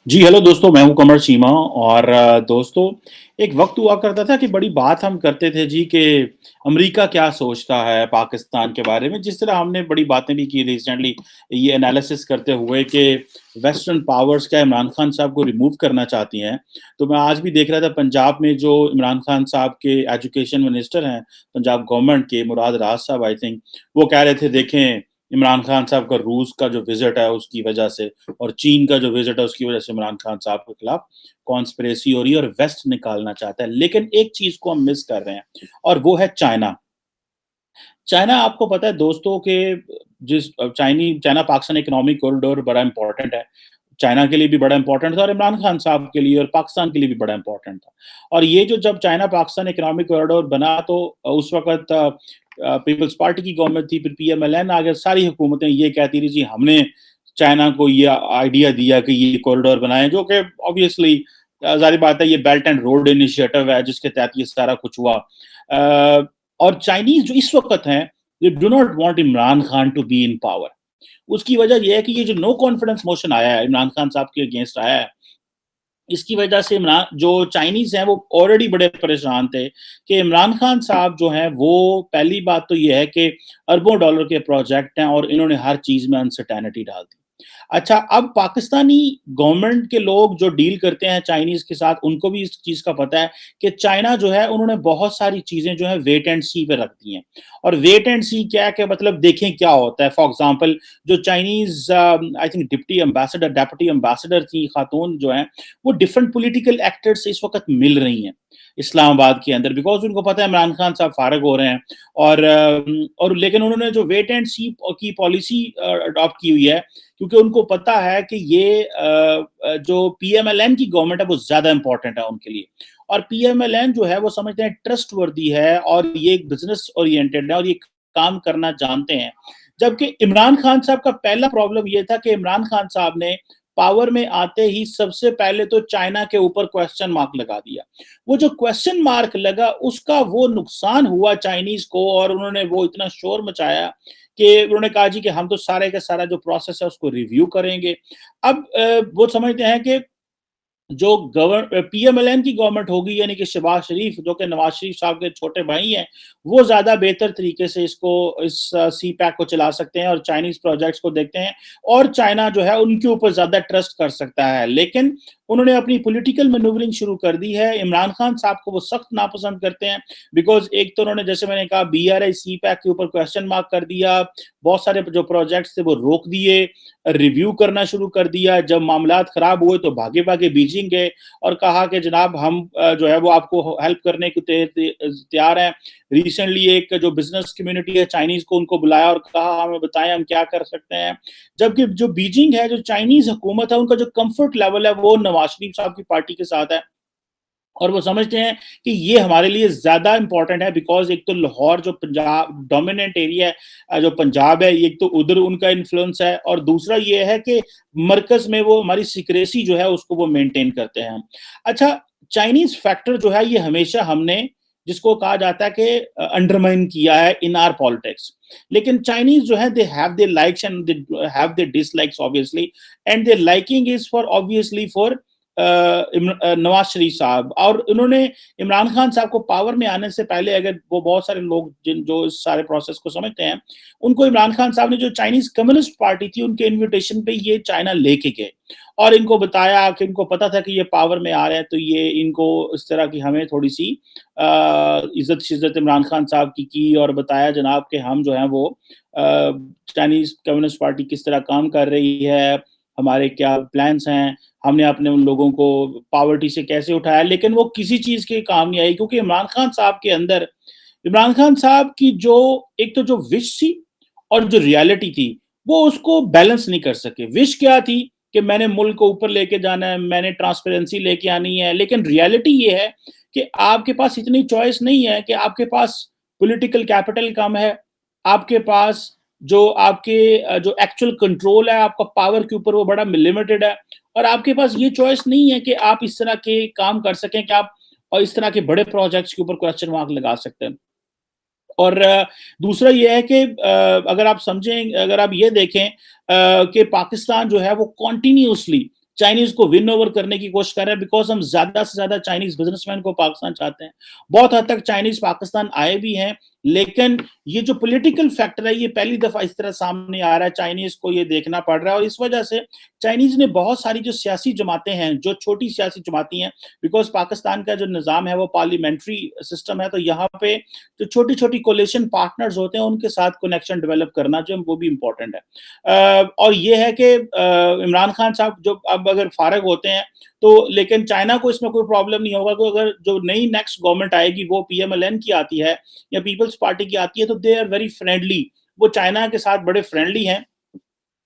जी, hello दोस्तों, मैं हूँ कमर चीमा और दोस्तों एक वक़्त हुआ करता था कि बड़ी बात हम करते थे जी कि अमेरिका क्या सोचता है पाकिस्तान के बारे में। जिस तरह हमने बड़ी बातें भी की रिसेंटली ये एनालिसिस करते हुए कि वेस्टर्न पावर्स क्या इमरान खान साहब को रिमूव करना चाहती हैं। तो मैं आज भी देख रहा था पंजाब में जो इमरान खान साहब के एजुकेशन मिनिस्टर हैं, पंजाब गवर्नमेंट के मुराद राज साहब आई थिंक, वो कह रहे थे देखें इमरान खान साहब का रूस का जो विज़िट है उसकी वजह से और चीन का जो विज़िट है उसकी वजह से इमरान खान साहब के खिलाफ कॉन्स्पिरेसी हो रही है और वेस्ट निकालना चाहता है। लेकिन एक चीज़ को हम मिस कर रहे हैं और वो है चाइना। चाइना आपको पता है दोस्तों कि जिस चाइना पाकिस्तान इकोनॉमिक कॉरिडोर बड़ा इम्पोर्टेंट है। चाइना के लिए भी बड़ा इम्पोर्टेंट था और इमरान खान साहब के लिए और पाकिस्तान के लिए भी बड़ा इम्पोर्टेंट था। और ये जो जब चाइना पाकिस्तान इकोनॉमिक कॉरिडोर बना तो उस वक़्त पीपल्स पार्टी की गवर्नमेंट थी, फिर पीएमएलएन आ गया, सारी हुकूमतें ये कहती रही जी हमने चाइना को ये आइडिया दिया कि ये कॉरिडोर बनाएँ जो कि ऑब्वियसली ज़ाहिर बात है ये बेल्ट एंड रोड इनिशिएटिव है जिसके तहत ये सारा कुछ हुआ। और चाइनीज़ जो इस वक़्त हैं, they do not want Imran Khan to be in power. उसकी वजह ये है कि ये जो नो कॉन्फिडेंस मोशन आया है, इमरान खान साहब के अगेंस्ट आया है, इसकी वजह से इमरान जो चाइनीज़ हैं वो ऑलरेडी बड़े परेशान थे कि इमरान खान साहब जो हैं वो पहली बात तो ये है कि अरबों डॉलर के प्रोजेक्ट हैं और इन्होंने हर चीज़ में अनसर्टेनिटी डाल दी। अच्छा, अब पाकिस्तानी गवर्नमेंट के लोग जो डील करते हैं चाइनीज़ के साथ, उनको भी इस चीज़ का पता है कि चाइना जो है, उन्होंने बहुत सारी चीज़ें जो है वेट एंड सी पे रख दी हैं। और वेट एंड सी क्या है कि मतलब देखें क्या होता है। फॉर एग्ज़ाम्पल जो Chinese I think deputy ambassador थी खातून जो हैं, वो डिफरेंट पॉलिटिकल एक्टर्स से इस वक़्त मिल रही हैं, इस्लामाबाद के अंदर बिकॉज़ उनको पता है इमरान खान साहब फ़ारिग हो रहे हैं और लेकिन उन्होंने जो वेट एंड सी की पॉलिसी अडॉप्ट की हुई है क्योंकि उनको पता है कि ये जो पीएमएलएन की गवर्नमेंट है वो ज़्यादा इम्पोर्टेंट है उनके लिए। और पीएमएलएन जो है वो समझते हैं ट्रस्टवर्दी है और ये एक बिज़नेस ओरिएंटेड है और ये काम करना जानते हैं। जबकि इमरान खान साहब का पहला प्रॉब्लम ये था कि इमरान खान साहब ने पावर में आते ही सबसे पहले तो चाइना के ऊपर क्वेश्चन मार्क लगा दिया। वो जो क्वेश्चन मार्क लगा उसका वो नुकसान हुआ चाइनीज़ को और उन्होंने वो इतना शोर मचाया कि उन्होंने कहा जी कि हम तो सारे का सारा जो प्रोसेस है उसको रिव्यू करेंगे। अब वो समझते हैं कि जो पीएमएलएन की गवर्नमेंट होगी यानी कि शहबाज शरीफ जो कि नवाज शरीफ साहब के छोटे भाई हैं, वो ज़्यादा बेहतर तरीके से इस सी-पैक को चला सकते हैं और चाइनीज़ प्रोजेक्ट्स को देखते हैं और चाइना जो है उनके ऊपर ज़्यादा ट्रस्ट कर सकता है। लेकिन उन्होंने अपनी पॉलिटिकल मैनूवरिंग शुरू कर दी है। इमरान खान साहब को वो सख्त नापसंद करते हैं बिकॉज़ एक तो उन्होंने जैसे मैंने कहा बीआरआई सी-पैक के ऊपर क्वेश्चन मार्क कर दिया, बहुत सारे जो प्रोजेक्ट्स थे वो रोक दिए, रिव्यू करना शुरू कर दिया। जब मामलात खराब हुए तो भागे-भागे बीजिंग गए और कहा कि जनाब हम जो है वो आपको हेल्प करने को तैयार हैं। रिसेंटली एक जो बिज़नेस कम्युनिटी है चाइनीज़ को उनको बुलाया और कहा हमें बताएँ हम क्या कर सकते हैं। जबकि जो बीजिंग है, जो चाइनीज़ हुकूमत है, उनका जो कम्फर्ट लेवल है वो नवाज़ शरीफ साहब की पार्टी के साथ है। और वो समझते हैं कि ये हमारे लिए ज़्यादा इम्पोर्टेंट है बिकॉज़ एक तो लाहौर जो पंजाब डोमिनेंट एरिया है जो पंजाब है, एक तो उधर उनका इन्फ्लुएंस है और दूसरा ये है कि मरकज़ में वो हमारी सिक्रेसी जो है उसको वो मेंटेन करते हैं। अच्छा, चाइनीज़ फैक्टर जो है ये हमेशा हमने जिसको कहा जाता है कि अंडरमाइन किया है इन आवर पॉलिटिक्स। लेकिन चाइनीज़ जो है they have their likes and they have their dislikes obviously and their liking is for obviously for Nawaz Sharif साहब और उन्होंने इमरान खान साहब को पावर में आने से पहले अगर वो बहुत सारे लोग जिन जो इस सारे प्रोसेस को समझते हैं उनको इमरान खान साहब ने जो चाइनीज कम्युनिस्ट पार्टी थी उनके इनविटेशन पे ये चाइना लेके गए और इनको बताया कि इनको पता था कि ये पावर में आ रहे हैं तो ये इनको इस तरह की हमें थोड़ी सी इज्जत शिज्जत इमरान खान साहब की और बताया जनाब कि हम जो है वो चाइनीज कम्युनिस्ट पार्टी किस तरह काम कर रही है, हमारे क्या प्लान्स हैं, हमने अपने उन लोगों को पॉवर्टी से कैसे उठाया, लेकिन वो किसी चीज़ के काम नहीं आई क्योंकि इमरान खान साहब की जो एक तो जो विश थी और जो रियलिटी थी, वो उसको बैलेंस नहीं कर सके। विश क्या थी कि मैंने मुल्क को ऊपर लेके जाना है, मैंने ट्रांसपेरेंसी लेके आनी है, लेकिन रियलिटी ये है कि आपके पास इतनी चॉइस नहीं है कि आपके पास पॉलिटिकल कैपिटल कम है, आपके पास जो जो एक्चुअल कंट्रोल है आपका पावर के ऊपर वो बड़ा लिमिटेड है और आपके पास ये चॉइस नहीं है कि आप इस तरह के काम कर सकें कि आप और इस तरह के बड़े प्रोजेक्ट्स के ऊपर क्वेश्चन मार्क लगा सकते हैं। और दूसरा ये है कि अगर आप ये देखें कि पाकिस्तान जो है वो कंटिन्यूअसली चाइनीज़ को विन ओवर करने की कोशिश कर रहे हैं बिकॉज़ हम ज़्यादा से ज़्यादा चाइनीज़ बिज़नेसमैन को पाकिस्तान चाहते हैं। बहुत हद तक चाइनीज़ पाकिस्तान आए भी हैं, लेकिन ये जो पॉलिटिकल फैक्टर है, ये पहली दफ़ा इस तरह सामने आ रहा है, चाइनीज़ को ये देखना पड़ रहा है और इस वजह से चाइनीज़ ने बहुत सारी जो सियासी जमातें हैं, जो छोटी सियासी जमाती हैं, बिकॉज़ पाकिस्तान का जो निज़ाम है वो पार्लियामेंट्री सिस्टम है, तो यहाँ पे जो छोटी-छोटी कोalition पार्टनर्स होते हैं, उनके साथ कनेक्शन डेवलप करना जो है वो भी इम्पोर्टेंट है। और ये है कि इमरान खान साहब जो अब अगर फारिग होते हैं, तो लेकिन चाइना को इसमें कोई प्रॉब्लम नहीं होगा कि अगर जो नई नेक्स्ट गवर्नमेंट आएगी वो पीएमएलएन की आती है या पीपल्स पार्टी की आती है, तो दे आर वेरी फ्रेंडली। वो चाइना के साथ बड़े फ्रेंडली हैं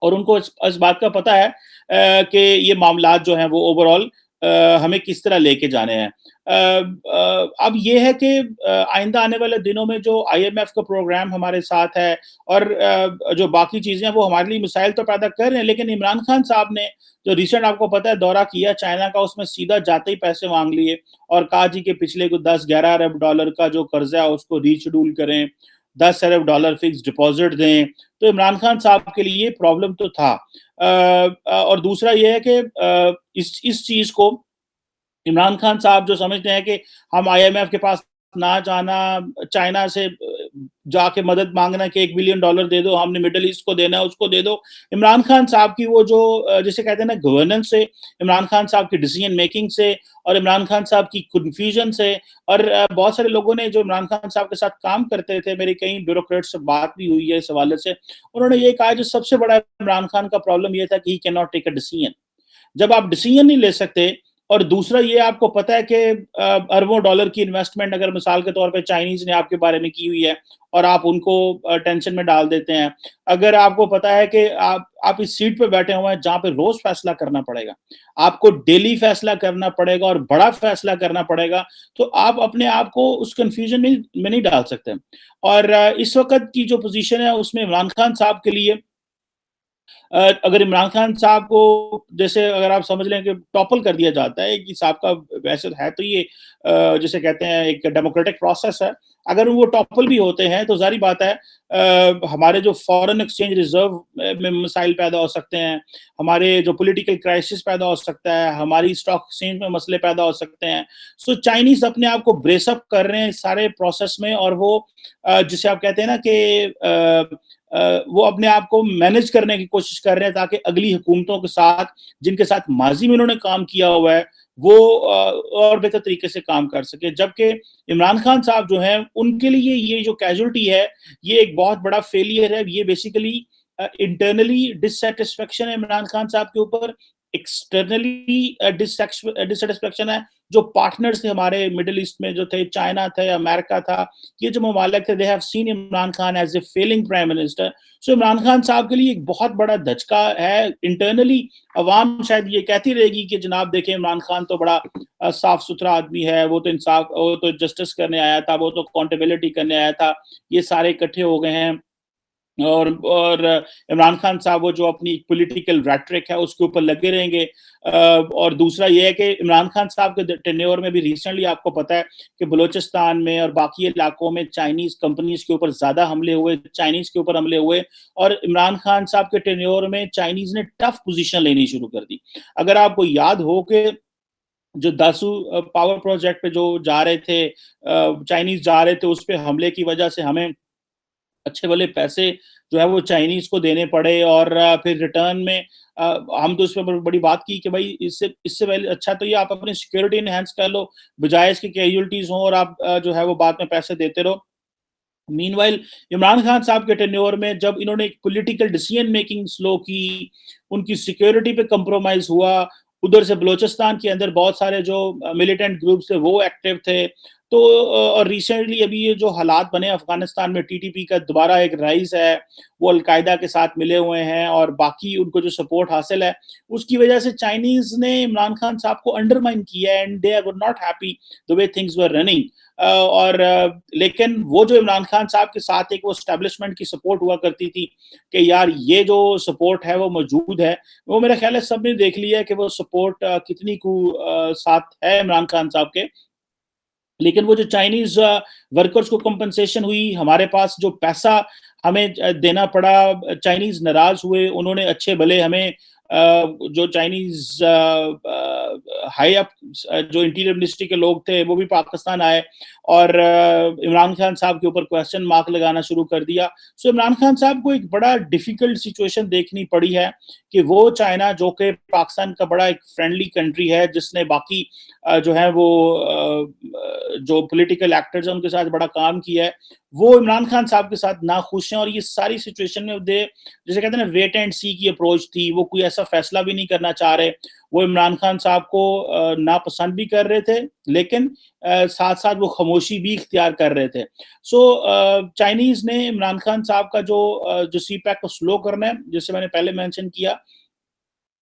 और उनको इस बात का पता है कि ये मामलात जो हैं वो ओवरऑल हमें किस तरह लेके जाने हैं। अब ये है कि आइंदा आने वाले दिनों में जो आईएमएफ का प्रोग्राम हमारे साथ है और जो बाकी चीज़ें हैं वो हमारे लिए मिसाइल तो पैदा कर रहे हैं, लेकिन इमरान खान साहब ने जो रिसेंट आपको पता है दौरा किया चाइना का, उसमें सीधा जाते ही पैसे माँग लिए और कहा जी कि पिछले को 10-11 अरब डॉलर का जो कर्ज़ा है उसको रीशेड्यूल करें, 10 अरब डॉलर फिक्स्ड डिपॉज़िट दें। तो इमरान खान साहब के लिए ये प्रॉब्लम तो था। और दूसरा ये है कि इस चीज़ को इमरान खान साहब जो समझते हैं कि हम आईएमएफ के पास ना जाना, चाइना से जाके मदद माँगना कि $1 बिलियन दे दो, हमने मिडल ईस्ट को देना है, उसको दे दो। इमरान खान साहब की वो जो जिसे कहते हैं ना गवर्नेंस से, इमरान खान साहब की डिसीजन मेकिंग से और इमरान खान साहब की कन्फ्यूजन से और बहुत सारे लोगों ने जो इमरान खान साहब के साथ काम करते थे, मेरी कई ब्यूरोक्रेट से बात भी हुई है इस हवाले से। उन्होंने ये कहा जो सबसे बड़ा इमरान खान का प्रॉब्लम ये था कि he can not take a decision. जब आप डिसीजन नहीं ले सकते और दूसरा ये आपको पता है कि अरबों डॉलर की इन्वेस्टमेंट अगर मिसाल के तौर पे चाइनीज़ ने आपके बारे में की हुई है और आप उनको टेंशन में डाल देते हैं। अगर आपको पता है कि आप इस सीट पे बैठे हुए हैं जहाँ पे रोज़ फैसला करना पड़ेगा, आपको डेली फैसला करना पड़ेगा और बड़ा फैसला करना पड़ेगा, तो आप अपने आप को उस कन्फ्यूज़न में नहीं डाल सकते। और इस वक़्त की जो पोज़ीशन है उसमें इमरान खान साहब के लिए अगर इमरान खान साहब को जैसे अगर आप समझ लें कि टॉपल कर दिया जाता है कि साहब का वैसे है तो ये जिसे कहते हैं एक डेमोक्रेटिक प्रोसेस है। अगर वो टॉपल भी होते हैं तो ज़ाहिर बात है हमारे जो फॉरेन एक्सचेंज रिज़र्व में मसाइल पैदा हो सकते हैं, हमारे जो पॉलिटिकल क्राइसिस पैदा हो सकता है, हमारी स्टॉक एक्सचेंज में मसले पैदा हो सकते हैं। सो चाइनीज़ अपने आप को ब्रेस अप कर रहे हैं इस सारे प्रोसेस में और वो जिसे आप कहते हैं ना कि वो अपने आप को मैनेज करने की कोशिश कर रहे हैं ताकि अगली हुकूमतों के साथ जिनके साथ माजी में उन्होंने काम किया हुआ है वो और बेहतर तरीके से काम कर सके। जबकि इमरान खान साहब जो हैं उनके लिए ये जो कैजुअल्टी है ये एक बहुत बड़ा फेलियर है। ये बेसिकली इंटरनली डिससैटिस्फैक्शन है इमरान खान साहब के ऊपर, एक्सटर्नली डिससैटिस्फैक्शन है। जो पार्टनर्स थे हमारे मिडल ईस्ट में जो थे, चाइना थे, अमेरिका था, ये जो ममालिक थे, they have seen Imran Khan as a failing prime minister. So Imran Khan साहब के लिए एक बहुत बड़ा धचका है। इंटरनली अवाम शायद ये कहती रहेगी कि जनाब देखें इमरान खान तो बड़ा साफ-सुथरा आदमी है, वो तो जस्टिस करने आया था, वो तो अकाउंटेबिलिटी करने आया था, ये सारे इकट्ठे हो गए हैं। और इमरान खान साहब वो जो अपनी पॉलिटिकल रेटरिक है उसके ऊपर लगे रहेंगे। और दूसरा ये है कि इमरान खान साहब के टेन्योर में भी रिसेंटली आपको पता है कि बलूचिस्तान में और बाकी इलाकों में चाइनीज़ कंपनीज़ के ऊपर ज़्यादा हमले हुए, चाइनीज़ के ऊपर हमले हुए और इमरान खान साहब के टेन्योर में चाइनीज़ ने टफ पोज़ीशन लेनी शुरू कर दी। अगर आपको याद हो कि जो दासू पावर प्रोजेक्ट पे जो जा रहे थे चाइनीज़ जा रहे थे, उस पे हमले की वजह से हमें अच्छे वाले पैसे जो है वो चाइनीज़ को देने पड़े और फिर रिटर्न में हम तो उसपे बड़ी बात की कि भाई इससे इससे पहले अच्छा तो ये आप अपनी सिक्योरिटी एनहांस कर लो, बजाय इसके कैजुअल्टीज़ हों और आप जो है वो बाद में पैसे देते रहो। मीनवाइल इमरान खान साहब के टेन्योर में जब इन्होंने एक पॉलिटिकल डिसीजन मेकिंग स्लो की, उनकी सिक्योरिटी पे कंप्रोमाइज़ हुआ, उधर से बलूचिस्तान के अंदर बहुत सारे जो मिलिटेंट ग्रुप्स थे वो एक्टिव थे। तो और रिसेंटली अभी ये जो हालात बने अफ़गानिस्तान में टीटीपी का दोबारा एक राइज़ है, वो अल-कायदा के साथ मिले हुए हैं और बाकी उनको जो सपोर्ट हासिल है, उसकी वजह से चाइनीज़ ने इमरान खान साहब को अंडरमाइन किया है and they were not happy the way things were running. लेकिन वो जो इमरान खान साहब के साथ एक वो एस्टेब्लिशमेंट की सपोर्ट हुआ करती थी कि यार ये जो सपोर्ट है वो मौजूद है, वो मेरा ख्याल है सबने देख लिया है कि वो सपोर्ट कितनी साथ है इमरान खान साहब के। लेकिन वो जो चाइनीज़ वर्कर्स को कंपनसेशन हुई, हमारे पास जो पैसा हमें देना पड़ा, चाइनीज़ नाराज़ हुए, उन्होंने अच्छे भले हमें जो चाइनीज़ हाई अप जो इंटीरियर मिनिस्ट्री के लोग थे, वो भी पाकिस्तान आए और इमरान खान साहब के ऊपर क्वेश्चन मार्क लगाना शुरू कर दिया। सो इमरान खान साहब को एक बड़ा डिफ़िकल्ट सिचुएशन देखनी पड़ी है कि वो चाइना, जो कि पाकिस्तान का बड़ा एक फ्रेंडली कंट्री है, जिसने बाकी जो है वो जो पॉलिटिकल एक्टर्स हैं उनके साथ बड़ा काम किया है, वो इमरान खान साहब के साथ नाखुश हैं और ये सारी सिचुएशन में दे जैसे कहते हैं ना वेट एंड सी की अप्रोच थी, वो कोई ऐसा फैसला भी नहीं करना चाह रहे। वो इमरान खान साहब को नापसंद भी कर रहे थे, लेकिन साथ-साथ वो खामोशी भी इख्तियार कर रहे थे। सो चाइनीज़ ने इमरान खान साहब का जो सी पैक को स्लो करना है, जैसे मैंने पहले मेंशन किया,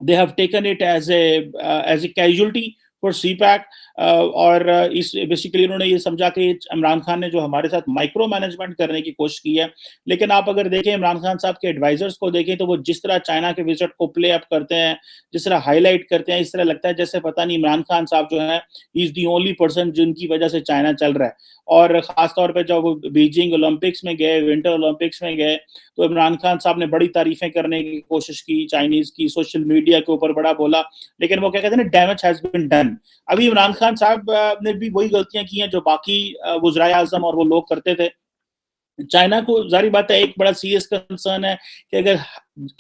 they have taken it as a casualty for CPAC और इस बेसिकली उन्होंने ये समझा कि इमरान खान ने जो हमारे साथ माइक्रो मैनेजमेंट करने की कोशिश की है। लेकिन आप अगर देखें इमरान खान साहब के एडवाइजर्स को देखें तो वो जिस तरह चाइना के विजिट को प्ले अप करते हैं, जिस तरह हाईलाइट करते हैं, इस तरह लगता है जैसे पता नहीं इमरान खान साहब जो हैं he is the only person जिनकी वजह से चाइना चल रहा है। और ख़ास तौर पे जब वो बीजिंग ओलंपिक्स में गए, विंटर ओलंपिक्स में गए, तो इमरान खान साहब ने बड़ी तारीफ़ें करने की कोशिश की चाइनीज़ की, सोशल मीडिया के ऊपर बड़ा बोला, लेकिन वो क्या कहते हैं ना डैमेज हैज़ बीन डन। अभी इमरान खान साहब ने भी वही गलतियाँ की हैं जो बाकी वज़राए आज़म और वो लोग करते थे। चाइना को ज़ाहिर बात है एक बड़ा सीरियस कंसर्न है कि अगर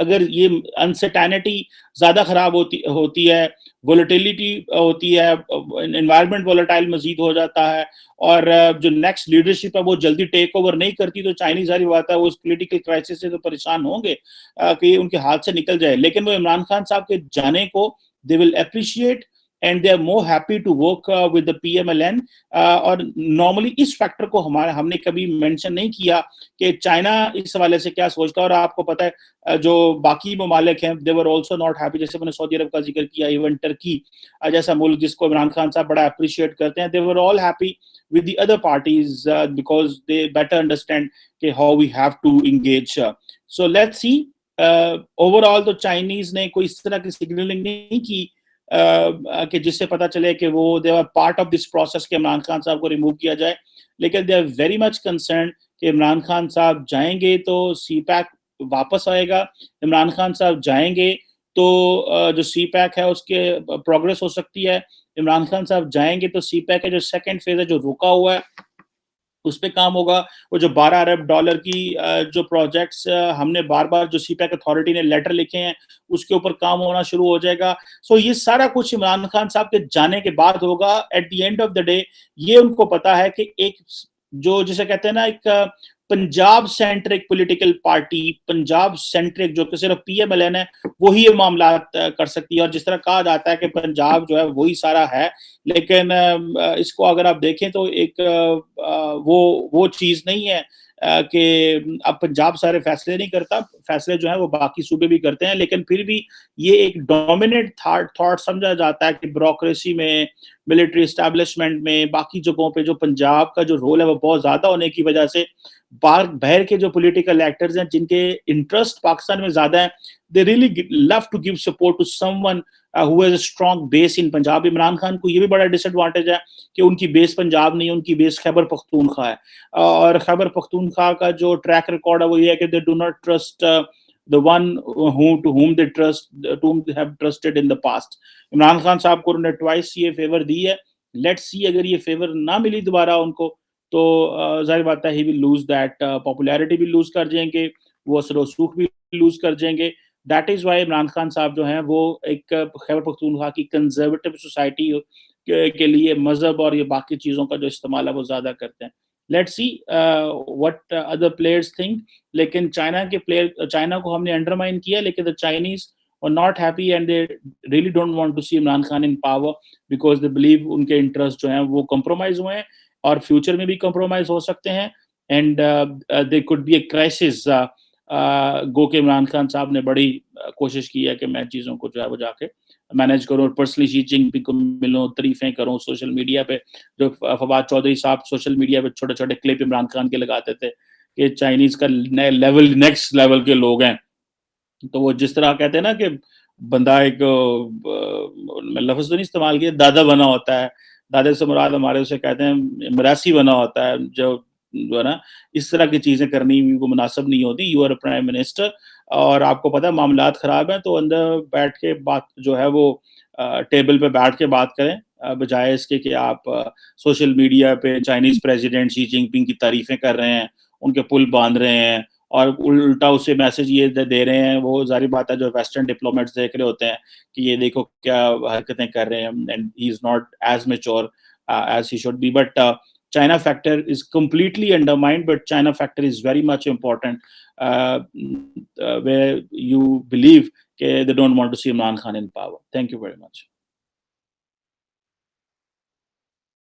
अगर ये अनसर्टेनिटी ज़्यादा ख़राब होती होती है, वोलेटिलिटी होती है, एनवायरनमेंट वोलेटाइल मज़ीद हो जाता है और जो नेक्स्ट लीडरशिप है वो जल्दी टेक ओवर नहीं करती, तो चाइनीज़ ज़ाहिर बात है वो इस पॉलिटिकल क्राइसिस से तो परेशान होंगे कि ये उनके हाथ से निकल जाए। लेकिन वो इमरान खान साहब के जाने को they will appreciate and they are more happy to work with the PMLN और नॉर्मली इस फैक्टर को हमने कभी मेंशन नहीं किया कि चाइना इस हवाले से क्या सोचता है और आपको पता है जो बाकी ममालिक हैं they were also not happy जैसे मैंने सऊदी अरब का जिक्र किया इवन टर्की जैसा मुल्क जिसको इमरान खान साहब बड़ा अप्रिशिएट करते हैं they were all happy with the other parties because they better understand कि how we have to engage. So let's see. Overall तो चाइनीज ने कोई इस तरह की सिग्नलिंग नहीं की कि जिससे पता चले कि वो they are part of this process कि इमरान खान साहब को रिमूव किया जाए, लेकिन they are very much concern कि इमरान खान साहब जाएंगे तो सी पैक वापस आएगा, इमरान खान साहब जाएंगे तो जो सी पैक है उसके प्रोग्रेस हो सकती है, इमरान खान साहब जाएंगे तो सी पैक का जो सेकंड फेज है जो रुका हुआ है उस पे काम होगा। वो जो 12 अरब डॉलर की जो प्रोजेक्ट्स हमने बार-बार जो सीपैक अथॉरिटी ने लेटर लिखे हैं, उसके ऊपर काम होना शुरू हो जाएगा। सो ये सारा कुछ इमरान खान साहब के जाने के बाद होगा। At the end of the day ये उनको पता है कि एक जो जिसे कहते हैं ना एक Punjab centric political party, Punjab centric जो कि सिर्फ पीएमएलएन है, वही ये मामलात कर सकती है और जिस तरह कहा जाता है कि पंजाब जो है वही सारा है, लेकिन इसको अगर आप देखें तो एक वो चीज़ नहीं है कि अब पंजाब सारे फैसले नहीं करता, फैसले जो हैं वो बाकी सूबे भी करते हैं, लेकिन फिर भी ये एक डोमिनेंट थॉट समझा जाता है कि ब्यूरोक्रेसी में, मिलिट्री एस्टैब्लिशमेंट में, बाकी जगहों पे जो पंजाब का जो रोल है वो बहुत ज़्यादा होने की वजह से बाहर के जो पॉलिटिकल एक्टर्स हैं जिनके इंटरेस्ट पाकिस्तान में ज़्यादा है, they really love to give support to someone who has a strong base in Punjab. Imran Khan को ये भी बड़ा डिसएडवांटेज है कि उनकी बेस पंजाब नहीं है, उनकी बेस खैबर पख्तूनख्वा है और खैबर पख्तूनख्वा का जो ट्रैक रिकॉर्ड है वो ये है कि दे do not trust the one to whom they trust, to whom they have trusted in the past. Imran Khan साहब को उन्होंने ट्वाइस ये फेवर दी है, लेट्स सी अगर ये फेवर ना मिली दोबारा उनको तो जाहिर बात है ही विल लूज दैट पॉपुलैरिटी भी लूज कर जाएंगे, वो असर रसूख भी लूज कर जाएंगे। That is why Imran Khan साहब जो हैं वो एक खैबर पख्तूनख्वा की कंजर्वेटिव सोसाइटी के लिए मजहब और ये बाकी चीज़ों का जो इस्तेमाल है वो ज़्यादा करते हैं। Let's see what other players think, लेकिन चाइना को हमने अंडरमाइन किया, लेकिन the Chinese are not happy and they really don't want to see Imran Khan in power because they believe उनके इंटरेस्ट जो हैं वो कॉम्प्रोमाइज हुए हैं और फ्यूचर में भी कॉम्प्रोमाइज हो सकते हैं and they could be a crisis. गो के इमरान खान साहब ने बड़ी कोशिश की है कि मैं चीज़ों को जो है वो जाके मैनेज करूँ और पर्सनली शी जिनपिंग को मिलूँ, तारीफें करूँ सोशल मीडिया पे। जो फवाद चौधरी साहब सोशल मीडिया पे छोटे-छोटे क्लिप इमरान खान के लगाते थे कि चाइनीज़ का नेक्स्ट लेवल के लोग हैं। तो वो जिस तरह कहते हैं ना कि बंदा एक मैं लफ्ज़ तो नहीं इस्तेमाल किया, दादा बना होता है। दादा से मुराद हमारे उसे कहते हैं मरासी बना होता है, जो है ना, इस तरह की चीज़ें करनी वो मुनासिब नहीं होती। You are a prime minister और आपको पता है मामलात ख़राब हैं, तो अंदर बैठ के बात जो है वो टेबल पे बैठ के बात करें, बजाय इसके कि आप सोशल मीडिया पे चाइनीज़ प्रेसिडेंट शी जिनपिंग की तारीफ़ें कर रहे हैं, उनके पुल बाँध रहे हैं और उल्टा उससे मैसेज ये दे रहे हैं, वो ज़ाहिर बात है जो वेस्टर्न डिप्लोमेट्स देख रहे होते हैं कि ये देखो क्या हरकतें कर रहे हैं and he is not as mature as he should be. But China factor is completely undermined. But China factor is very much important, where you believe they don't want to see Imran Khan in power. Thank you very much.